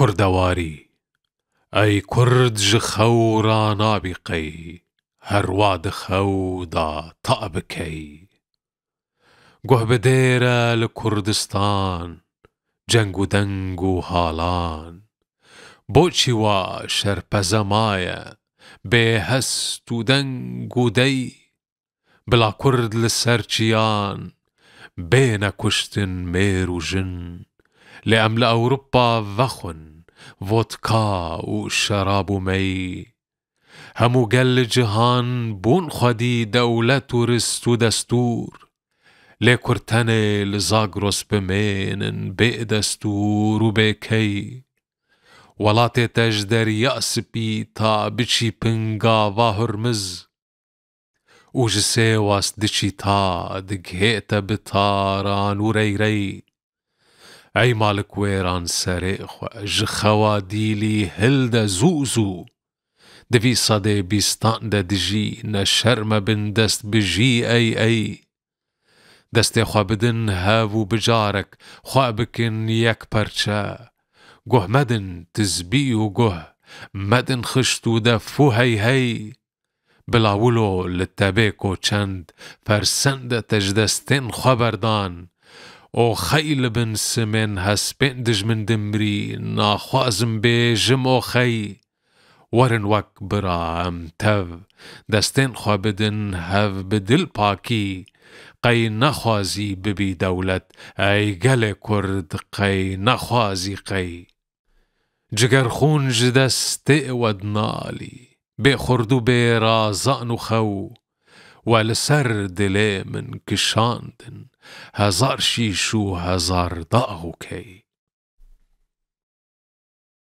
كردواري أي كرد جخو رانا بقي هرواد خو دا طأبكي قه بديرة لكردستان جنگو دنگو هالان بوچي وا شرپزمايا بهستو دنگو دي بلا كرد لسرچيان بين كشتن ميرو جن لأملا أوروبا وخن فودكا وشراب مي همو قل جهان بون خدي دولة ورست ودستور لكرتني لزاغروس بمين بي دستور وبكي ولاتي تجدر يأس بيتا بچي پنگا وهرمز وجسي واس دچي تا دگهيتا بتاران وريري أي مالك ويران سريخ جخوا ديلي هلدا زوزو دفي صدي بيستان دا دجي نشرم بن دست بجي أي دستي خوا بدن هاو بجارك خوا بكن يك پرچا قه مدن تزبيو قه مدن خشتو دفو هي بلاولو للتابيكو چند فرسند تجدستين خبردان او خيل بن سمن هسبن دج من دمري ناخوازم بيجم او خي ورن وك برا امتو دستين خوا بدن هاف بدل باكي قي نخوازي ببي دولت اي قلي كرد قي نخوازي قي جگر خون جدست ودنالي بخردو برازان خو والسر دلي من كشاندن هزار شيشو هزار داهو كي